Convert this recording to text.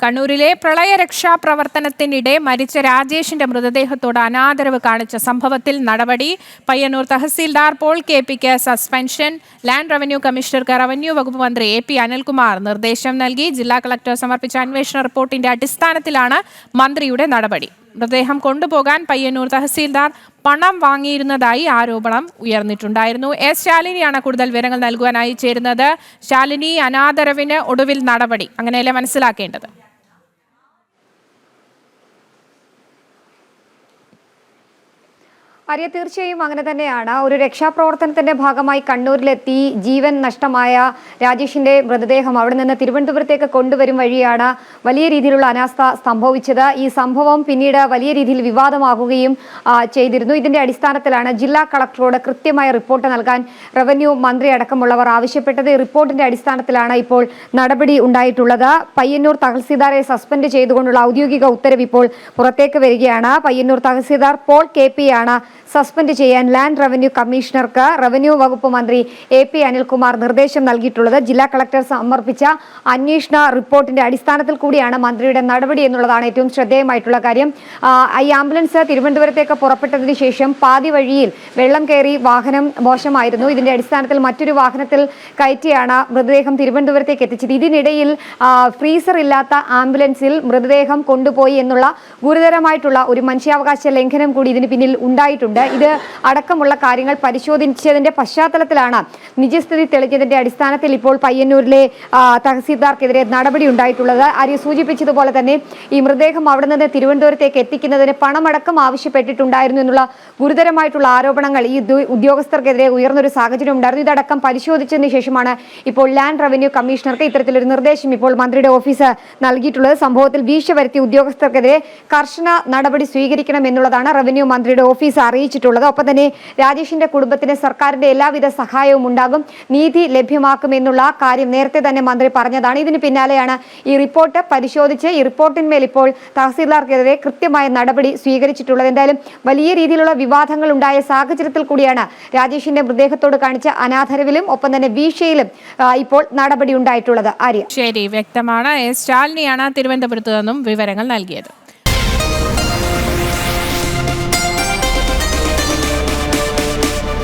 കണ്ണൂരിലെ പ്രളയരക്ഷാ പ്രവർത്തനത്തിനിടെ മരിച്ച രാജേഷിന്റെ മൃതദേഹത്തോട് അനാദരവ് കാണിച്ച സംഭവത്തിൽ നടപടി. പയ്യന്നൂർ തഹസീൽദാർ പോൾ കെ.പിക്ക് സസ്പെൻഷൻ. ലാൻഡ് റവന്യൂ കമ്മീഷണർക്ക് റവന്യൂ വകുപ്പ് മന്ത്രി എ.പി. അനിൽകുമാർ നിർദ്ദേശം നൽകി. ജില്ലാ കളക്ടർ സമർപ്പിച്ച അന്വേഷണ റിപ്പോർട്ടിന്റെ അടിസ്ഥാനത്തിലാണ് മന്ത്രിയുടെ നടപടി. മൃതദേഹം കൊണ്ടുപോകാൻ പയ്യന്നൂർ തഹസീൽദാർ പണം വാങ്ങിയിരുന്നതായി ആരോപണം ഉയർന്നിട്ടുണ്ടായിരുന്നു. എസ് ശാലിനിയാണ് കൂടുതൽ വിവരങ്ങൾ നൽകുവാനായി ചേരുന്നത്. ശാലിനി, അനാദരവിന് ഒടുവിൽ നടപടി, അങ്ങനെയല്ലേ മനസ്സിലാക്കേണ്ടത്? ആര്യ, തീർച്ചയായും അങ്ങനെ തന്നെയാണ്. ഒരു രക്ഷാപ്രവർത്തനത്തിന്റെ ഭാഗമായി കണ്ണൂരിലെത്തി ജീവൻ നഷ്ടമായ രാജേഷിന്റെ മൃതദേഹം അവിടെ നിന്ന് തിരുവനന്തപുരത്തേക്ക് കൊണ്ടുവരും വഴിയാണ് വലിയ രീതിയിലുള്ള അനാസ്ഥ സംഭവിച്ചത്. ഈ സംഭവം പിന്നീട് വലിയ രീതിയിൽ വിവാദമാകുകയും ചെയ്തിരുന്നു. ഇതിന്റെ അടിസ്ഥാനത്തിലാണ് ജില്ലാ കളക്ടറോട് കൃത്യമായ റിപ്പോർട്ട് നൽകാൻ റവന്യൂ മന്ത്രി അടക്കമുള്ളവർ ആവശ്യപ്പെട്ടത്. ഈ റിപ്പോർട്ടിന്റെ അടിസ്ഥാനത്തിലാണ് ഇപ്പോൾ നടപടി ഉണ്ടായിട്ടുള്ളത്. പയ്യന്നൂർ തഹസീൽദാരെ സസ്പെൻഡ് ചെയ്തുകൊണ്ടുള്ള ഔദ്യോഗിക ഉത്തരവ് ഇപ്പോൾ പുറത്തേക്ക് വരികയാണ്. Payyanur tahsildar Paul K P. ആണ് സസ്പെൻഡ് ചെയ്യാൻ ലാൻഡ് റവന്യൂ കമ്മീഷണർക്ക് റവന്യൂ വകുപ്പ് മന്ത്രി എ.പി. അനിൽകുമാർ നിർദ്ദേശം നൽകിയിട്ടുള്ളത്. ജില്ലാ കളക്ടർ സമർപ്പിച്ച അന്വേഷണ റിപ്പോർട്ടിന്റെ അടിസ്ഥാനത്തിൽ കൂടിയാണ് മന്ത്രിയുടെ നടപടി എന്നുള്ളതാണ് ഏറ്റവും ശ്രദ്ധേയമായിട്ടുള്ള കാര്യം. ഈ ആംബുലൻസ് തിരുവനന്തപുരത്തേക്ക് പുറപ്പെട്ടതിന് ശേഷം പാതി വഴിയിൽ വെള്ളം കയറി വാഹനം മോശമായിരുന്നു. ഇതിന്റെ അടിസ്ഥാനത്തിൽ മറ്റൊരു വാഹനത്തിൽ കയറ്റിയാണ് മൃതദേഹം തിരുവനന്തപുരത്തേക്ക് എത്തിച്ചത്. ഇതിനിടയിൽ ഫ്രീസർ ഇല്ലാത്ത ആംബുലൻസിൽ മൃതദേഹം കൊണ്ടുപോയി എന്നുള്ള ഗുരുതരമായിട്ടുള്ള ഒരു മനുഷ്യാവകാശ ലംഘനം കൂടി ഇതിന് പിന്നിൽ ഉണ്ടായിട്ടുണ്ട്. ഇത് അടക്കമുള്ള കാര്യങ്ങൾ പരിശോധിച്ചതിന്റെ പശ്ചാത്തലത്തിലാണ് നിജസ്ഥിതി തെളിഞ്ഞതിന്റെ അടിസ്ഥാനത്തിൽ ഇപ്പോൾ പയ്യന്നൂരിലെ തഹസീൽദാർക്കെതിരെ നടപടി ഉണ്ടായിട്ടുള്ളത്. ആര്യ സൂചിപ്പിച്ചതുപോലെ തന്നെ ഈ മൃതദേഹം അവിടെ നിന്ന് തിരുവനന്തപുരത്തേക്ക് എത്തിക്കുന്നതിന് പണമടക്കം ആവശ്യപ്പെട്ടിട്ടുണ്ടായിരുന്നു എന്നുള്ള ഗുരുതരമായിട്ടുള്ള ആരോപണങ്ങൾ ഈ ഉദ്യോഗസ്ഥർക്കെതിരെ ഉയർന്നൊരു സാഹചര്യം ഉണ്ടായിരുന്നു. ഇതടക്കം പരിശോധിച്ചതിന് ശേഷമാണ് ഇപ്പോൾ ലാൻഡ് റവന്യൂ കമ്മീഷണർക്ക് ഇത്തരത്തിലൊരു നിർദ്ദേശം ഇപ്പോൾ മന്ത്രിയുടെ ഓഫീസ് നൽകിയിട്ടുള്ളത്. സംഭവത്തിൽ വീഴ്ച വരുത്തിയ ഉദ്യോഗസ്ഥർക്കെതിരെ കർശന നടപടി സ്വീകരിക്കണം എന്നുള്ളതാണ് റവന്യൂ മന്ത്രിയുടെ ഓഫീസ് അറിയിച്ചിട്ടുള്ളത്. ഒപ്പം തന്നെ രാജേഷിന്റെ കുടുംബത്തിന് സർക്കാരിന്റെ എല്ലാവിധ സഹായവും ഉണ്ടാകും, നീതി ലഭ്യമാക്കുമെന്നുള്ള കാര്യം നേരത്തെ തന്നെ മന്ത്രി പറഞ്ഞതാണ്. ഇതിന് പിന്നാലെയാണ് ഈ റിപ്പോർട്ട് പരിശോധിച്ച് ഈ റിപ്പോർട്ടിന്മേൽ ഇപ്പോൾ തഹസീൽദാർക്കെതിരെ കൃത്യമായ നടപടി സ്വീകരിച്ചിട്ടുള്ളത്. എന്തായാലും വലിയ രീതിയിലുള്ള വിവാദങ്ങൾ ഉണ്ടായ സാഹചര്യത്തിൽ കൂടിയാണ് രാജേഷിന്റെ മൃതദേഹത്തോട് കാണിച്ച അനാദരവിലും ഒപ്പം തന്നെ വീഴ്ചയിലും ഇപ്പോൾ നടപടി ഉണ്ടായിട്ടുള്ളത്. ആര്യ, ശരി, വ്യക്തമാണ്. എസ് ശാലിനിയാണ് തിരുവനന്തപുരത്ത് നിന്നും വിവരങ്ങൾ നൽകിയത്.